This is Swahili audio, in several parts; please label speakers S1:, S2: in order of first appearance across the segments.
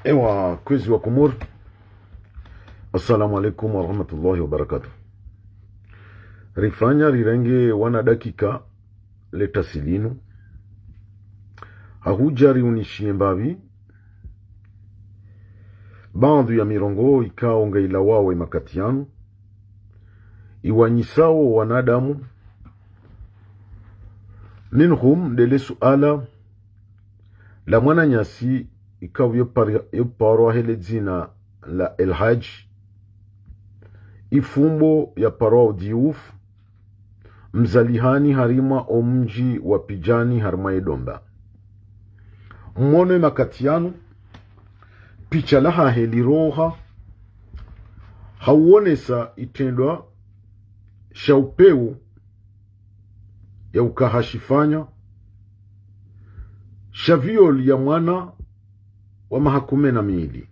S1: Ewa kwezi wa Komor, assalamu alaikum wa rahmatullahi wa barakatuh. Rifanya rirenge wana dakika leta silinu hahujari unishie mbavi bandu ya mirongo ikaonga ilawawe makatianu iwanyisao wanadamu minhum dele suala la mwana nyasi ikaw yoparo hele dzina la El-Hajj ifumbo ya paro diuf mzalihani harima omji wa pijani harima edomba mmono makatianu picha laha heliroha hauonesa itendwa shaupeu ya ukahashifanya shaviol ya mwana wa mahakume na miili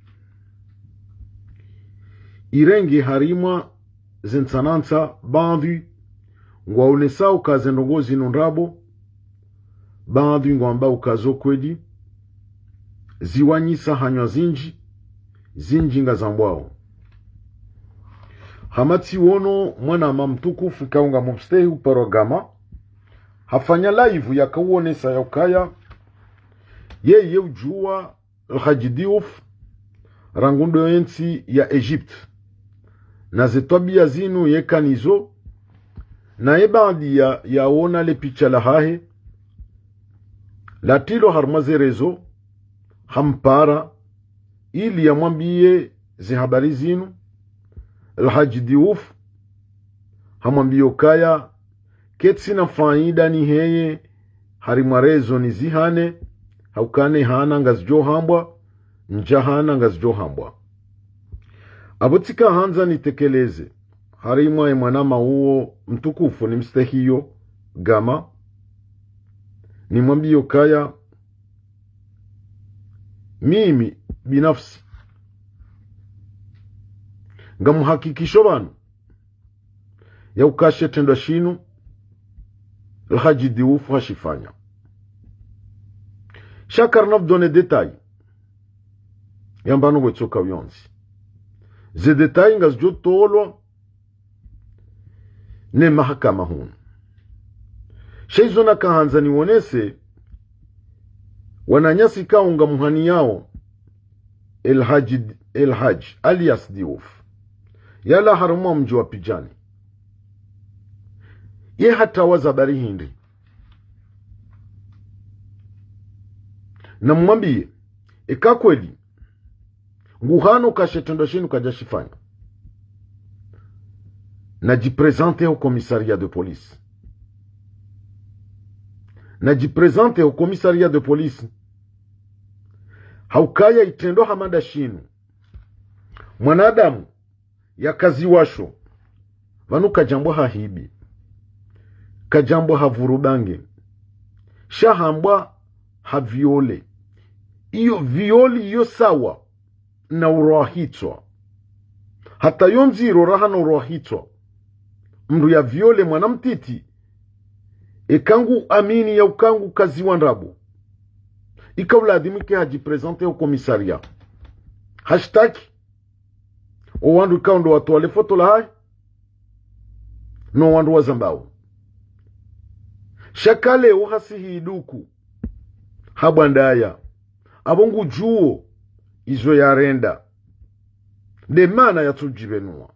S1: irenge harima zensanansa bandhi ngwaonesa ukazendongozi nonrabo bandhi ngwamba ukazokwedi ziwanyisa hanywa zinji nga zambwao hamati wono mwana mamtukufu kaunga mumstehu parogama hafanya live ya kauonesa ya ukaya ye ujua El-Hajj Diouf rangundo ensi ya Egypt na zetwabia zinu yekanizo na ebandi ya ona le picha la hahe latilo harmazerezo hampara ili ya mwambie zihabari zinu El-Hajj Diouf hamwambio kaya ketsi na faida ni heye harimwarezo ni zihane haukane hana ngazjo hambwa njahana ngazjo hambwa abutika hanza nitekeleze harimwa mwanama huo mtukufu ni mstehiyo gama ni mwambio kaya mimi binafsi ngamuhakikisho banu ya ukashe tendwa shinu El-Hajj Diouf hashifanya shakar nabdone detay yambano wetsoka uyonzi ze detay ngazjo tolwa ne mahakama hun sheizona kahanza niwonese wananyasi kaunga muhani yao El-Hajj alias Diouf yala harumwa mji wa pijani ye hata wazabari hindi na mwambie kweli nguhano kashetendo shinu kajashifanya na jipresente au commissariat de police haukaya itendo hamada shinu mwanadamu ya kazi washo vanu kajambo hahibi kajambo havurubange shahambwa haviole iyo violi iyo sawa na urohitwa hata yonziro raha na urohitwa mndu ya viole mwanamtiti ekangu amini ya ukangu kazi wandrabu ikauladimike hajipresente au komisaria hashtaki owandu ikaundo watuwale foto la hai no wandu wazambao shakale uhasihi iduku habwandaya abongu juo izo yarenda de mana ya tujibenua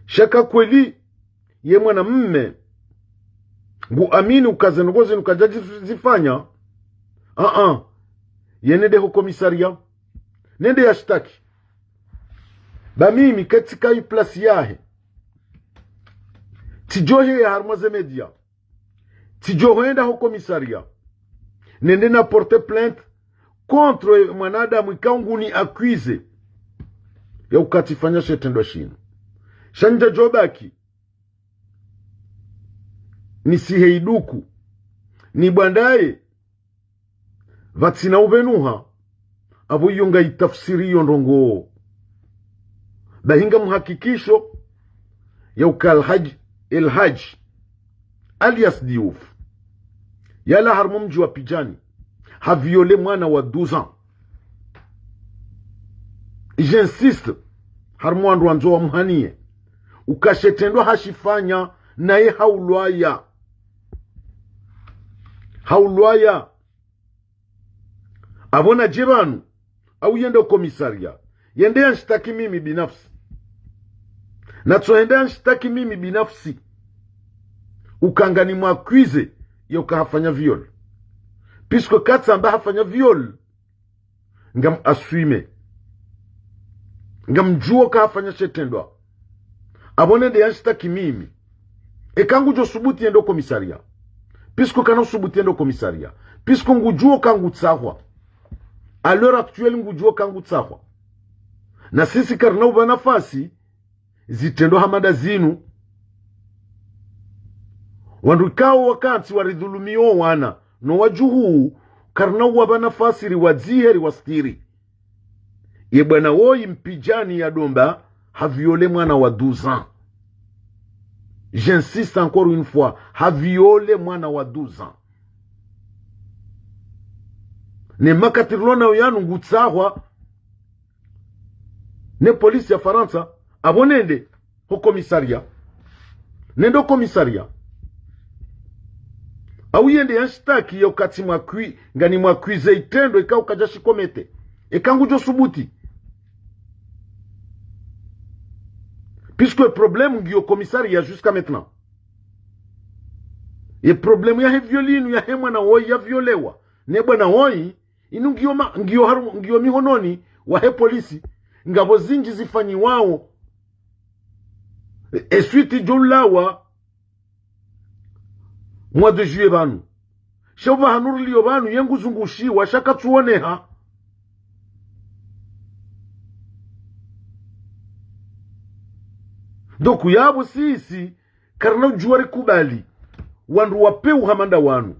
S1: shaka kweli ye mwana mme ngu amini ukazengozi nukajaji zifanya yenede ho komisaria nende yashtaki ba mimi katika hii plasi yahe tijohe ya harmaze media tijohenda ho komisaria nende na porte plainte contre mwanadamu ikaungu ni accuse ya ukatifanya shetendo shinu shanja jobaki ni siheiduku ni bwandaye vatsina uvenuha abo yunga itafsiri yondongo bahinga muhakikisho ya uka El-Hajj alias Diouf yala harmu mji wa pijani haviole mwana wa 12 ans j'insiste harmwandu wanzo wa muhanie ukashetendwa hashifanya naye haulwaya abona jebanu au yende komisaria yende yanshtaki mimi binafsi na tuende yanshtaki mimi binafsi ukangani mwakwize ya ukahafanya viol pisko katsa amba hafanya viol ngam aswime ngam juo kahafanya shetendwa abone de yanshtaki mimi kangu jo subuti yendo komisaria pisko kana subuti yendo komisaria pisko ngujuo kangu tsahwa à l'heure actuelle ngujuo kangu tsahwa na sisi karna uba nafasi zitendo hamada zinu wandukao wakati waridhulumio wana no wajuhu karna uba nafasi riwadzihe riwastiri ye bwana woi mpijani ya domba haviole mwana wa 12 ans. J'insiste encore une fois, haviole mwana wa 12 ans. Ne makatirlona uyanu ngutsahwa ne polisi ya Faransa abonende ho komisaria nendo komisaria au yende yanshtaki ya ukati mwakwi ngani mwakwize itendo ikau kajashikomete ekangu jo subuti puisque le problème ngio komisaria jusqu'à maintenant e problème ya heviolinu ya hemwa na woi ya violewa ne bwana woi inu ngio mihononi wa he polisi ngabo zinji zifanyi wao suite jolawa mois de juillet banu shauba hanurliyo banu yengu zungushiwa shaka tuoneha doku yabo sisi karna ujuwari kubali wandu wapeu hamanda wanu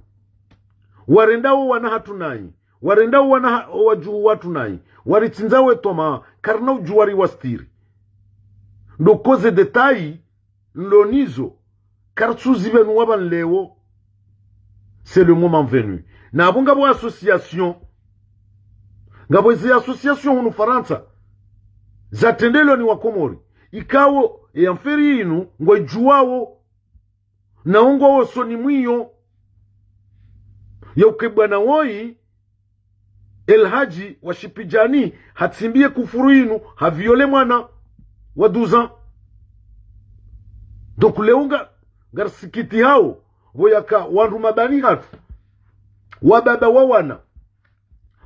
S1: warendao wana hatunai warendao wana wajuhu watunai waritsinzawe toma karna ujuwari wastiri dokoze detai nlonizo kartsuzi benu waban lewo c'est le moment venu na abunga bo association ngabo zi association hunu Faransa zatendelo ni wakomori ikawo ya mferi inu ngwa juwao na ungo woso ni mwiyo ya ukebwana woi Elhaji wa Shipijani hatimbie kufuru inu haviole mwana wa 12 ans. Donc leunga garsikiti hao voyaka wandu mabani hatu wababa wawana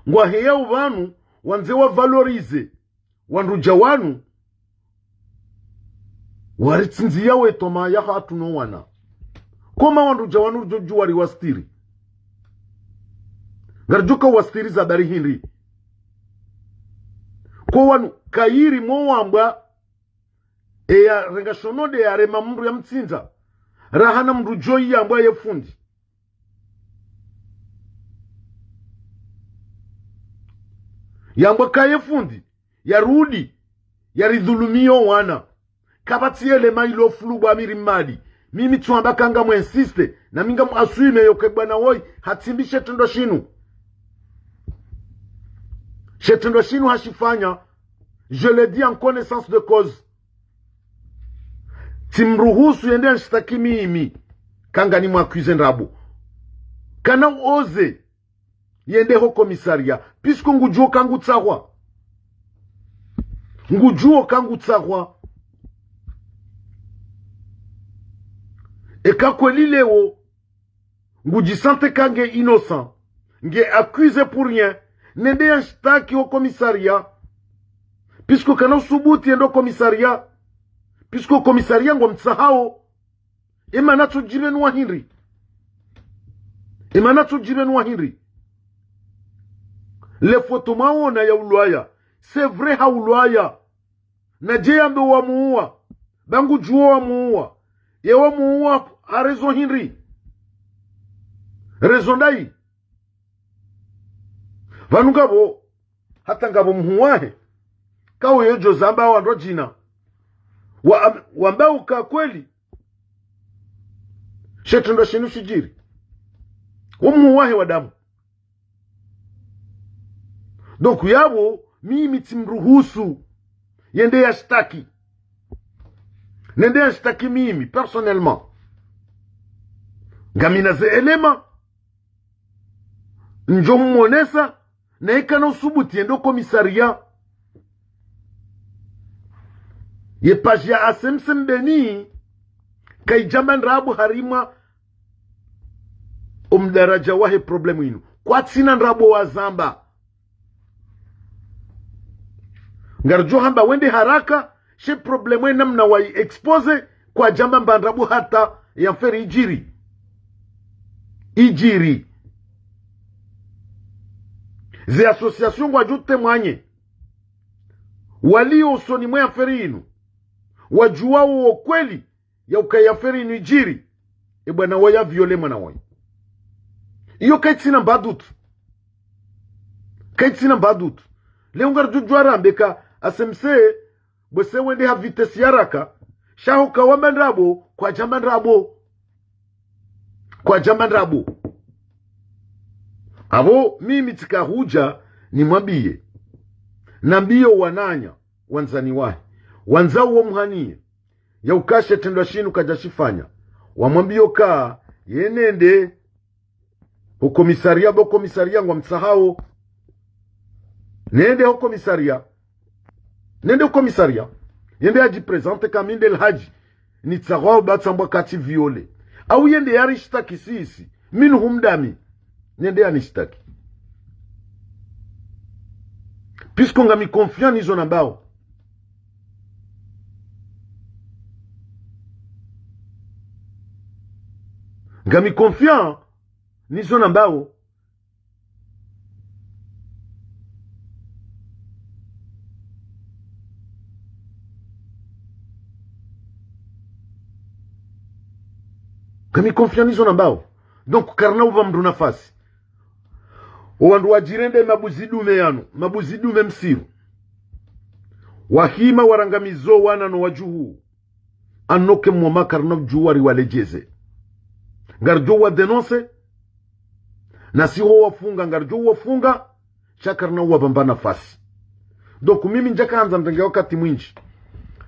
S1: ngwa heyao vanu wanze wa valorize wandu jawanu waritsinzi yawe toma ya hatu no wana koma wandu jawanu joju wari wastiri garjuka wastiri za bari hinri kwa wanu kairi mwamba ya rengashonode ya rema mru ya mtsinza rahana mru joyi ya mbwa ya fundi ya mbwa kaya fundi ya rudi ya ridhulumio wana kabatiele mailo flubu amiri madi mimi tuamba kanga muensiste na minga muaswime yokebwana woi hatimbishe tendo shinu shetendo shinu hashifanya je le dis en connaissance de cause timruhusu yende nshtaki mimi kanga ni mwakuize ndabu kana oze yende ho komisaria puisque ngujuo kangu tsahwa eka kweli leo ngujisante kange innocent nge accusé pour rien nende nshtaki ho komisaria puisque kana usubuti yendo komisaria puisque komisaria ngo mtsahao emanatu jibenu wa hinri le fotomao na ya ulwaya c'est vrai ha ulwaya na je ambe wa muua bangu juo wa muua ye wa muua a raison hinri raison dai vanungabo hata ngabo muhuahe kawe yojo zamba wa ndojina wambao ka kweli shetendo shinu shijiri umuwahe wa damu donc yabo mimi timruhusu yende yashtaki. Nende yashtaki mimi personnellement. Ngamina ze elema njo mmonesa na ikana usubuti yendo komisaria ye page ya asemsem beni kaijamba nrabu harima umdaraja wahe problemu inu kwa tsina nrabu wa zamba ngarjo hamba wende haraka she problemu namna wa expose kwa jamba mbandrabu hata ya mferi ijiri ze association kwa jute mwanye walio usoni mwe mferi inu wajua uo kweli ya ukayaferi inu ijiri bwana waya viole mwana waya iyo kaitsina mbadutu leo ngarjo jwara mbeka asemse bwese wende ha vitesi yaraka shaho kawamba ndrabo kwa jamba ndrabo abo mimi tikahuja ni mwambie na mbio wananya wanzani wahi wanzao wa mhanie ya ukashe tendwa shinu kajashifanya wamwambio kaa yenende hukomisaria ngwa msahao nende hukomisaria yende haji presente kaminde lhaji ni tsagwao batsambwa kati viole au yende yari shtaki sisi minu humdami nende ya nishtaki pisko ngami konfian nizo nambao ngami konfian nizo nambao kami konfianizo nambao donc karna uva mdu nafasi wandu wajirende mabuzidume msiru wahima warangamizo wana no wajuhu anoke mwama karna juwari walejeze ngarjo wa denonse na siho wafunga ngarjo wafunga chakarna wabamba nafasi donc mimi njaka hanza ndenge wakati mwinji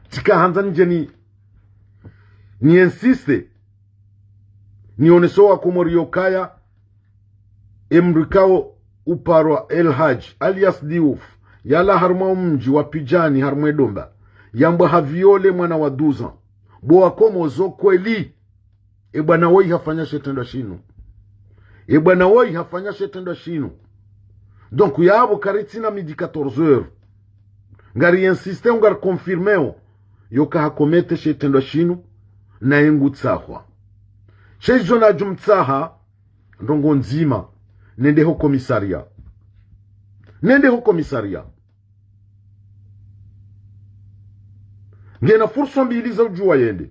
S1: tika hanza nje ni insiste nionesoa kumorio kaya emrikao uparwa El Haj alias Diouf yala harma mji wa pijani harma domba yambwa haviole mwana wa 12 ans boa komo zo kweli bwana woi hafanya shetendo shinu donc yabo karitina midi 14 heures ngari insiste ngar confirmeo yoka hakomete shetendo shinu na yengu tsahwa shejo na jumtsaha ndongo nzima nende ho komisaria ngena furso mbili za ujua yende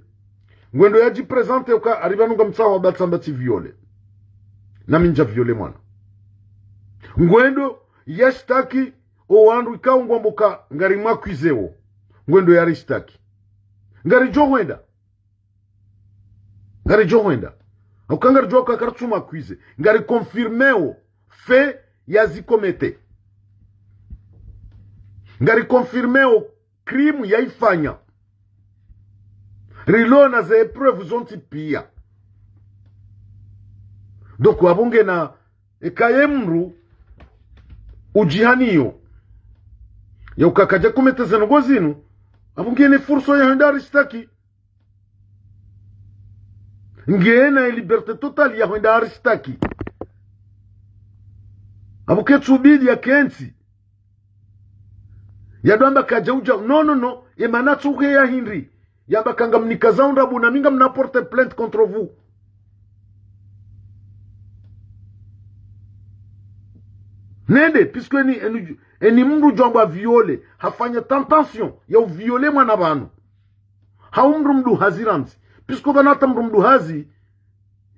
S1: ngwendo yaji presente uka aribanunga mtsaha wa batsamba ti viole na minja viole mwana ngwendo yashtaki o wandu ikaungwa mboka ngari mwakwizeo ngwendo yarishtaki ngari johwenda ukangari joka kartsuma kwize ngari confirmeo fe yazikomete ngari confirmeo crime yaifanya rilo na ze preuve zonti pia donc wabunge na ekayemru ujihaniyo ya ukakaja kumete zenogo zinu abunge ni furso ya hendari shtaki ngena liberté totale ya hendari arishtaki abuke tsubidi ya kensi ya doamba kaja uja no emana tsuke ya hindri yamba kanga mnikazaunda buna minga mna porte plainte contre vous nende puisque ni mndu jomba viole hafanya tentation ya viole mwana banu haumru mdu haziranzi puisque banata mdu hazi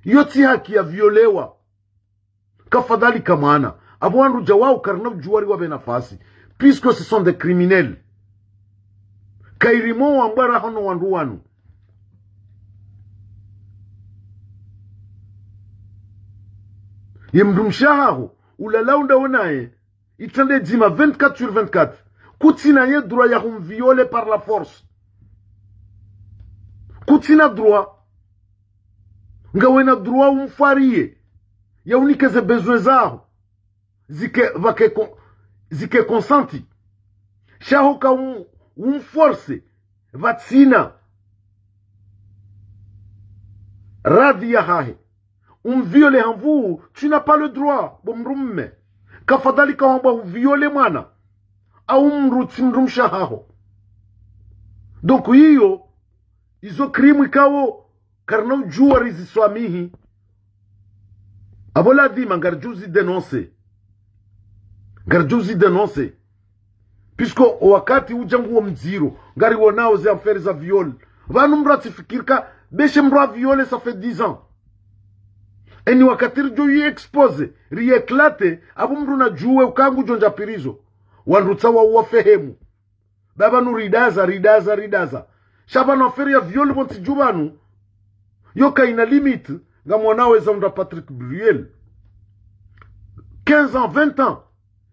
S1: yoti haki ya violewa kafadhali kamana abwandu jawao karna juwari wa benafasi puisque ce sont des criminels kairimo wambara hono wandu wanu yemdumshaho ulalaunda onaye itende dima 24 sur 24 kutina ye droit ya violer par la force kutina droit nga wena droit umfarie ya unikeze besoin zao zike consenti shaho ka umforce vatsina radhi ya hahe viole hanvu, tu n'as pas le droit bomrumme kafadhali ka wamba viole mwana au mrumsha haho. Donc hiyo izo krimu ikawo karna ujua riziswamihi abola dhima ngarjuzi denonce puisque wakati ujangu wa mziro ngari wonao ze affaires za viol vanu mratifikirka beshe mra viole ça fait 10 ans eni wakati rjo yi expose rieklate abu mru na juwe ukangu jonja pirizo wanrutsa wa uwafehemu baba nu ridaza shaba na affaire ya viol bonti jubanu yoka ina limite nga mwanawe za Patrick Bruel 15 ans 20 ans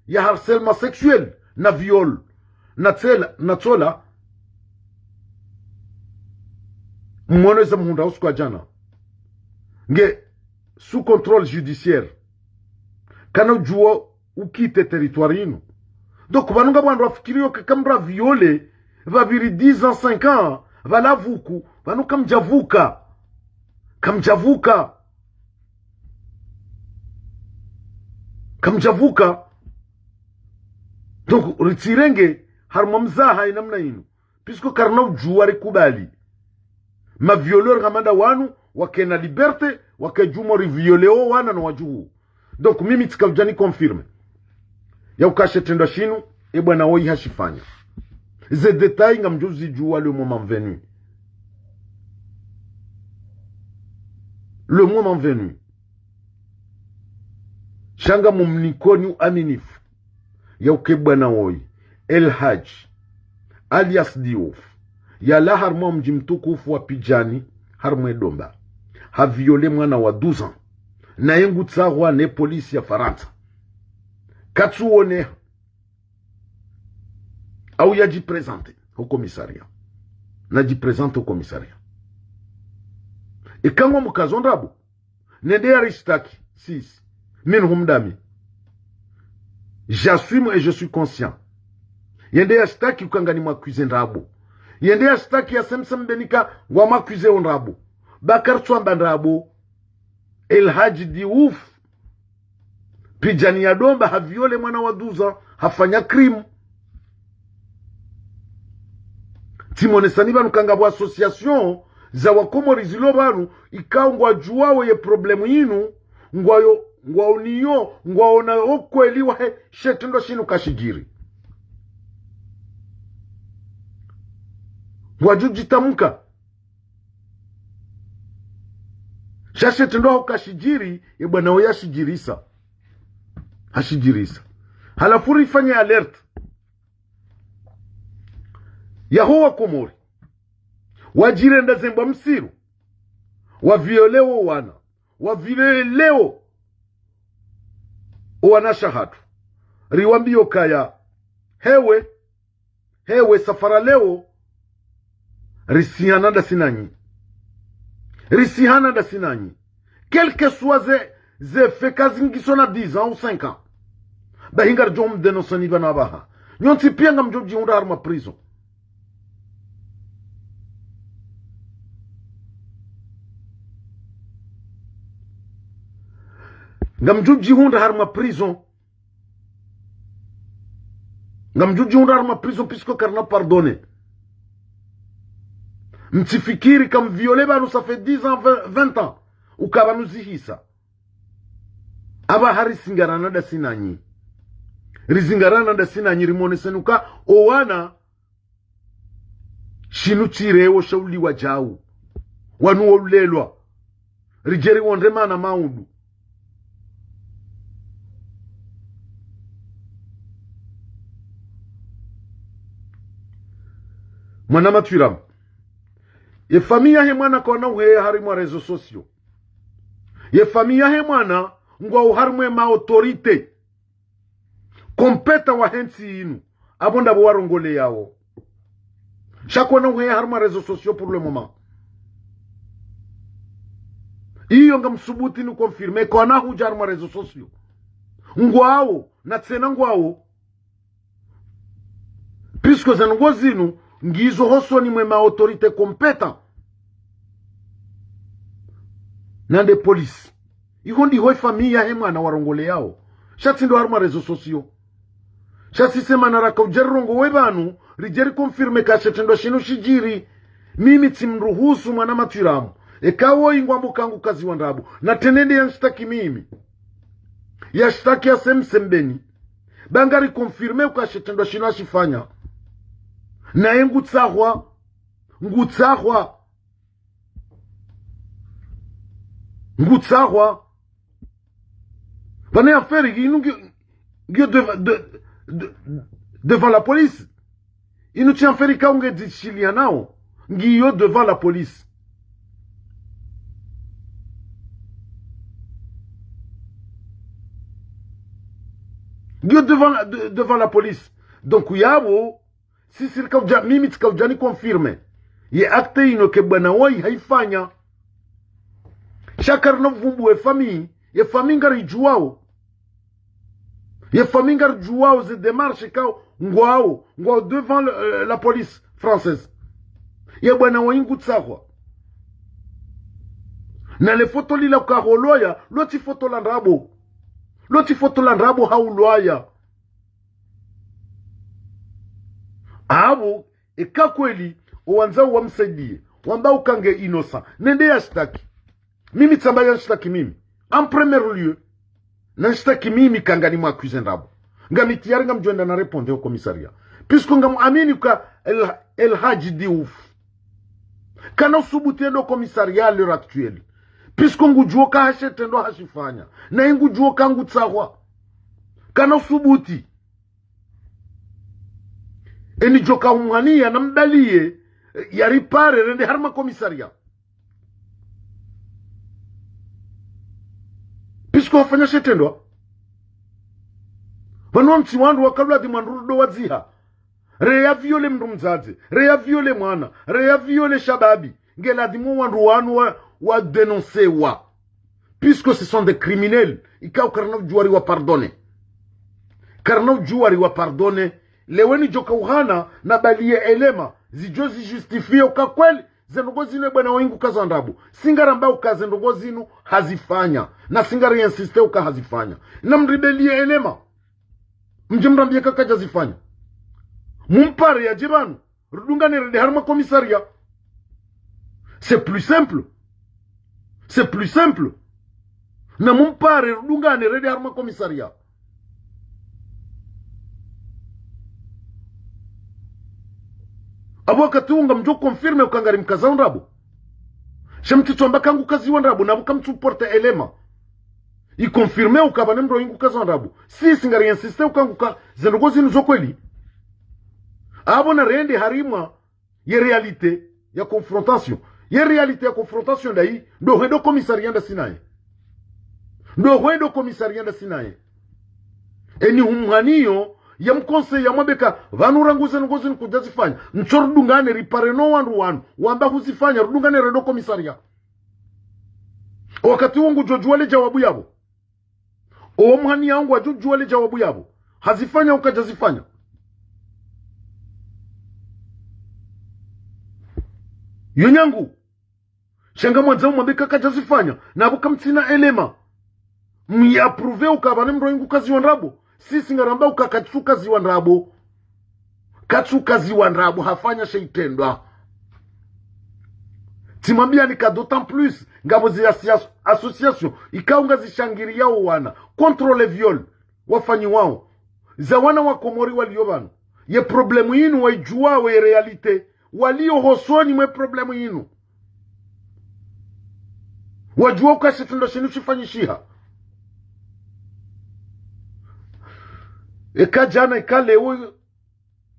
S1: ya harcèlement sexuel na viol na tsola mwana za mhunda usiku jana nge sous contrôle judiciaire kana ujua ukite territoire ino. Donc banunga bwandu wafikirio kamra viole vabiri 10 ans 5 ans valavuku banu kamjavuka donc ritirenge harmamzaha inamna ino puisque karna ujua rekubali ma violeur gamanda wanu wakena liberté wakejumo rivioleo wana na wajuhu. Donc mimi tikavjani confirme ya ukashe tendo shinu bwana oi hashifanya ze détails ngamjuzi jua le moment venu shanga mumnikoni aminifu ya ukebwana oi El Haj alias Diouf ya la harmo mjimtukufu wa Pijani harmo Domba ha viole mwana wa 12 ans na yengu tsarwa ne polisi ya Faransa katsuone au yajipresente au commissariat najipresente au commissariat ikangwa mukazondabu nende aristaki 6 min humdami j'assume et je suis conscient yende astaki ukangani mwakuze ndabu yende astaki ya semsem benika wa makuze ondabu bakar tswamba ndabu El Haj Diouf Pijani ya Domba haviole mwana wa 12 ans hafanya crime timone saniba nukangabwa association za wakomori zilo banu ikaungwa juwawe ye problemu yinu ngwaona okweli wahe shetendo shinu kashigiri ngwajujitamuka shashetendo hao kashigiri ye bwana we hashigirisa halafuri ifanye alert yaho wakomori wajirenda zemba msiru wavioleo wana wavileo wana shahatu riwambio kaya hewe safara leo risihana da sinanyi quel que soit ze fekazi ngisona 10 ans ou 5 ans bahingar jom denosani bana baha nyonti pianga mjoji hunda harma prison ngamjuji hunda harma prison puisque karna pardonné mtifikiri kam viole banu ça fait 10 ans 20 ans ukaba nuzihisa aba harisingarana da sinanyi rimone senuka owana shinu chirewo shauli wajau wanu olelwa rijeri wondemana maundu mwana maturam ye famia he mwana kona uhe harimwa rezo sosio ye famia he mwana ngwa uharimwe ma autorite kompeta wa hensi inu abonda bo warongole yao shakwana uhe harma réseaux sociaux pour le moment iyo nga msubuti ni confirme kwa na huja harma réseaux sociaux ngwao na tsena ngwao puisque zanongo zinu ngizo hoso ni mwema autorité compétent nande police ihondi hoi familia he mwana warongole yao shatindo harma réseaux sociaux shasi sema naraka ujerongo webanu rijeri confirme kashetendo shinu shijiri mimi timruhusu mwana matiramu ekawo ingwambu kangu kazi wandabu na tenende yanshtaki mimi yashtaki ya semsembeni bangari confirme ukashetendo shinu ashifanya na yengu ngutsahwa pane affaire inu devant la police inu tient affaire kaunge dishilia nao ngiyo devant la police ngiyo devant la police donc yabo si sirika mimi tikaujani confirme ye acte ino ke bwana woi haifanya shakar no vumbu ye famille ngari juwao ye famille ngari juwao ze démarche kao ngwao devant la police française ye bwana woi ngutsahwa na le foto lila ukaholoya loti foto landrabo haulwaya abo eka kweli uwanzao wamsaidie wamba ukange innocent nende yashtaki mimi tsamba yashtaki mimi en premier lieu nashtaki mimi kangani mwa accuse ndabo ngamiti yaringa mjwenda na répondre au commissariat puisque ngam amini ka el haji diouf kana usubuti ndo commissariat à l'heure actuelle puisque ngujuo ka hashetendo hashifanya na ngujuo kangu tsahwa kana usubuti eni joka umhania na mdalie yaripare rende harma komisaria pisko wafanya shetendwa wanu mchiwandu wakalwa di manrudo waziha reya viole mndu mzazi reya viole mwana reya viole shababi ngela di mwandu wanu wa denoncer wa puisque ce sont des criminels ikao karnav juari wa pardonne leweni joka uhana na balie elema zijozi justifie ukakweli zendogo zinu bwana wengu kazandabu singara mbao kazendogo zinu hazifanya na singara insiste uka hazifanya na mribelie elema mjemrambie kaka zifanya mumpare ya jiranu rudungane rede harma komisaria c'est plus simple na mumpare rudungane rede harma komisaria abo katunga mjo confirme ukangari mkaza undrabo shamtito mbaka ngu kazi wandrabo na buka mtuporte elema i confirme ukabane mro ingu kaza undrabo si singari insiste ukanguka zendogo zinu zokweli abo na rende harima ye realite ya confrontation dai ndo hendo komisarianda sinaye eni humhaniyo ya mkonse ya mwabeka vanu ranguze ngozi nkudazifanya nchoro dungane ripare no wanu wamba huzifanya rudungane redo komisaria wakati wangu jojuale jawabu yabo o mhani yangu wajojuale jawabu yabo hazifanya ukajazifanya yonyangu shanga mwanza mwabeka kajazifanya na bukamtsina elema myaprove ukabane mro ingu kazi wandrabo sisi ngaramba ukakatsuka ziwandrabo hafanya sheitendwa timambia ni d'autant plus ngabo zi association ikaunga zishangiria wana contre le viol wafanyi wao za wana wa Komori waliobano ye problemu yinu waijua we realite walio hosoni mwe problemu yinu wajua ukashetendo shinu shifanyishiha eka jana eka leo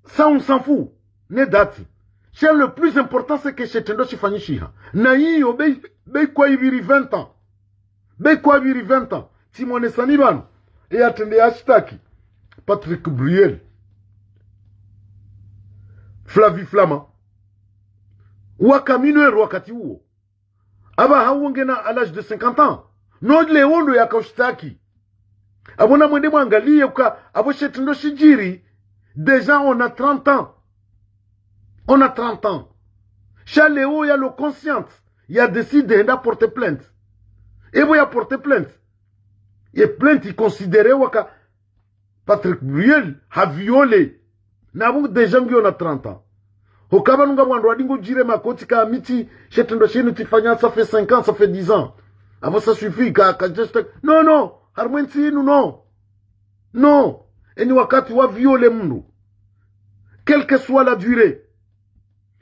S1: ça on s'en fout ne dati c'est le plus important c'est que shetendo shifanyishiha na hiyo bei kwa ibiri 20 ans timone sanibano e atende ashtaki Patrick Bruel, Flavie Flama wakaminwero wakati huo aba hauongena à l'âge de 50 ans no leondo yakoshtaki abona mwende mwangalie uka aboshetendo shijiri. Déjà on a 30 ans, on a 30 ans. Chaléo ya le consciente ya décidé de porter plainte et vous ya porter plainte et plainte il considérait waka Patrick Bruel a violé na bu déjà ngi on a 30 ans. Hokaba nunga mwando adingo jire makoti ka miti shetendo shinu tifanya ça fait 5 ans, ça fait 10 ans. Avant ça suffit ka just non non harmenti non. Non, eni wakati wa viole mnu quelle que soit la durée.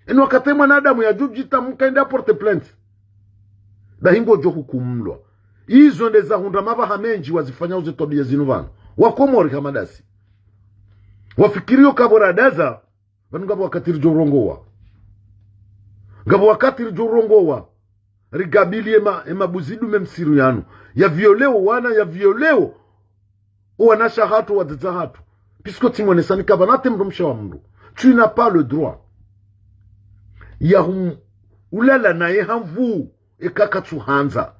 S1: Eni wakati mwanadamu ya jujita mkaenda porte plainte. Da hingo joku kumlwa. Hizo ndeza hunda maba hamenji wazifanya uze tobia zinuvano. Wakomori kamadasi. Wafikirio kabora daza. Vanungabo wakatiri jorongowa. Ngabo wakatiri jorongowa. Rigabili ema buzidu memsiru yanu. Ya violeo wana ya violeo. Wanasha hatu wadza hatu. Puisque timonesani kabanate mrumsha wa mru. Tu n'as pas le droit. Ya ulala na ye hanvu e kakatsu hanza.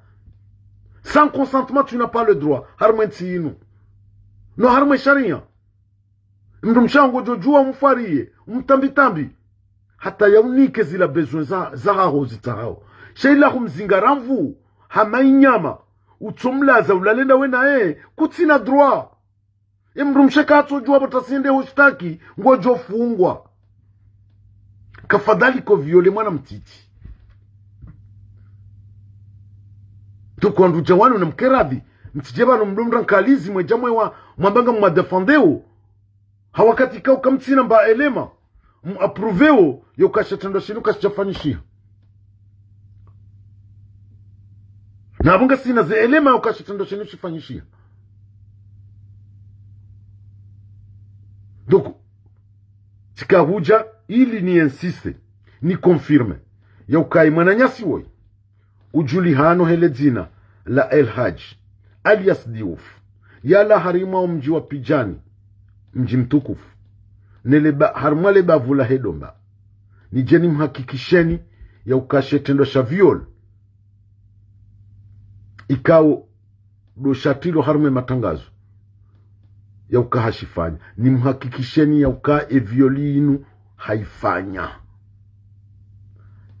S1: Sans consentement, tu n'as pas le droit. Harmenti inu. No harme sharia. Mrumshango jojua mfarie. Mtambi. Hata ya unike zila besoin za hao zitahao. Sheila humzingaramvu. Hama inyama. Utsomlaza ulalenda wena kutsina droit. Mrumsheka atojua botasinde hoshtaki. Ngojo fungwa. Kafadhali ko viole mwana mtiti. Tuko ndu jawanu na mkeradhi. Mtijeba no mdomra nkalizi mwejamwe wa mwambanga mwadefendeo. Hawakati kao kamtsina mba elema. Approveo yo kashatendo shinu kashafanyishia. Na abunga sina ze elema yo kashatendo shinu shifanyishia. Donc tikahuja ili ni insiste ni confirme ya ukai mananyasi woi ujuli hano hele dzina la El Haj alias Diouf yala harima mji wa Pijani mji mtukufu neleba harmale bavula hedomba ni jeni mhakikisheni ya ukashe tendo sha viol ikao do shatilo harme matangazo ya ukahashifanya ni mhakikisheni ya uka eviolinu haifanya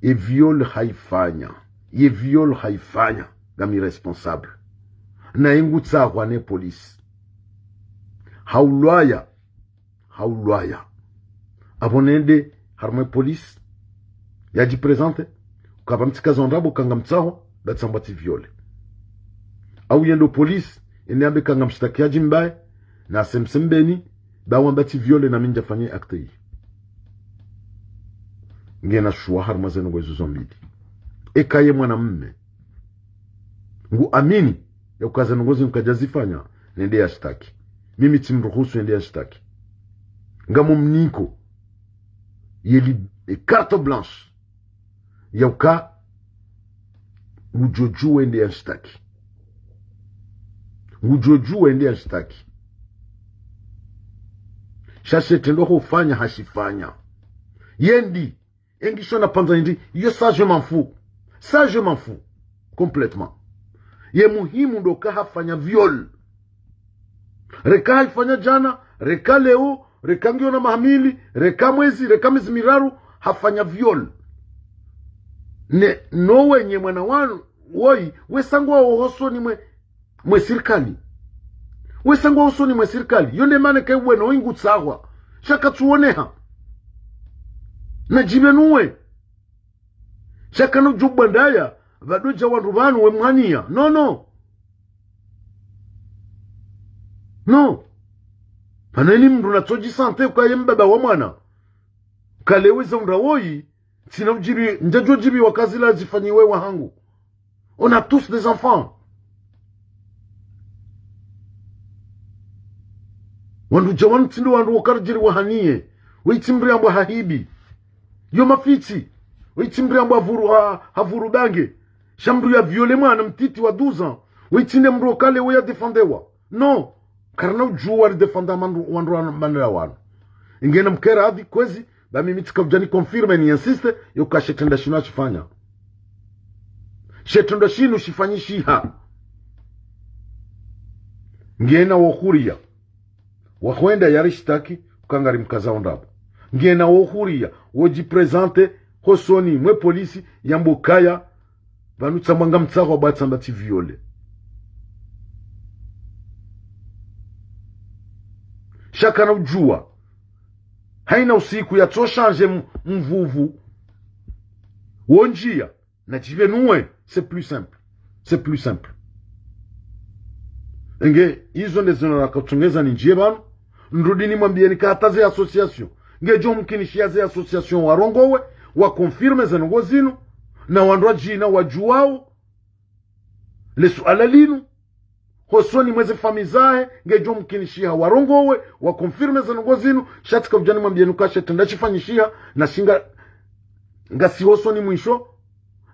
S1: eviol haifanya eviol haifanya gami responsable na ingu tsahwa ne polisi haulwaya abonende harme polisi yaji presente ukaba mtikazonrabo kanga mtsahwa batsambati viole au yendo polisi eniambe kanga mshtakiaji mbaye na semsembeni bawambati viole na minja fanye akte hii ngena shuwa harmazeno gwezo zombidi ekaye mwana mme ngu amini ya ukazano ngozi mkajazifanya nende ya shtaki mimi timruhusu nende ya shtaki ngamu mniko yeli carte blanche ya uka ujoju nende ya shtaki ujoju nende ya shtaki shashe tendo hufanya hashifanya yendi engisho na panza indi yo ça je m'en fous complètement ye muhimu ndo kahafanya viol reka haifanya jana reka leo reka ngio na mahamili reka mwezi reka miezi miraru hafanya viol ne no wenye mwana wanu woi wesangwa ohoso ni mwe sirikali wesangwa ohoso ni mwe sirikali yonde mane kai weno ingu tsahwa shaka tuoneha na jibenuwe shaka no jubandaya vadoja wandu vanu we mwania no panani mndu natsoji sante kwa mbaba wa mwana kaleweza unrawoi sina ujibi njajo jibi wakazi la zifanyiwe wa hangu on a tous des enfants wandu jawan tindo wandu wakarjiri wahanie weitimbri ambo hahibi yo mafiti weitimbri ambo havuru bange shambu ya viole mwana mtiti wa 12 ans weitinde mrokale we ya defendewa non karna ujua defenda wandu manera wanu ingena mkera adhi kwezi ba mimi tikavjani confirme ni insiste yoka shetenda shino achifanya shetenda shino shifanyishiha ngena wohuria wakwenda yarishtaki ukangari mkazao ndabo ngena wohuria wojipresente hosoni mwe polisi yambokaya vanutsa mwanga mtsaho batsamba tiviole shaka na ujua haina usiku ya change mvuvu wonjia na jivenue c'est plus simple nge hizo ndizo nakatungeza ni njie bano nrudi nimwambie nikataze association nge jo mkinishia ze association warongowe wa confirme zanongo zinu na wandwa jina wajuao lesu alalinu hosoni mweze famizahe ngejo mkinishia warongowe wa confirme zanongo zinu shatika ujani mwambie nukashe tenda chifanyishia na shinga ngasi hosoni mwisho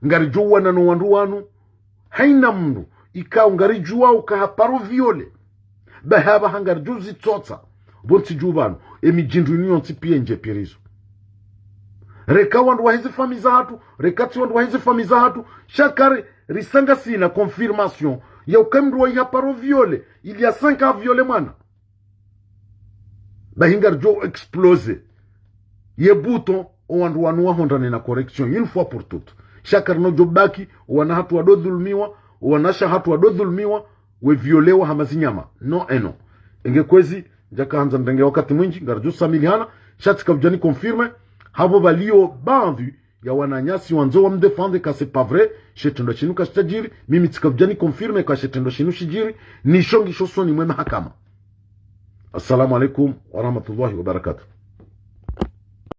S1: ngarijuwa na no wandu wanu haina mndu ikao ngarijuwa ukahaparo viole bahaba hangarijuzi tsotsa bonti jubanu emijindu niyo ntipiye nje pirizo reka wandu wahizi famiza hatu rekati wandu wahizi famiza hatu shakare risanga sina confirmation ya ukamdu wa ihaparo viole ili ya 5 viole mwana bahingar jo explose ye bouton o wandu wanu wahondane na correction une fois pour toutes shakare no jobaki wana hatu wado dhulumiwa wanasha hatu wado dhulumiwa we violewa hamazinyama no eno enge kwezi jaka hanza ndenge wakati mwinji ngarjo samiliana shatika ujani confirme habo balio bandu ya wananyasi wanzo wa mdefende ka c'est pas vrai shetendo chinu ka stajiri mimi tikavjani confirme ka shetendo chinu shijiri ni shongi shosoni mwe mahakama. Assalamu alaikum wa rahmatullahi wa barakatuh.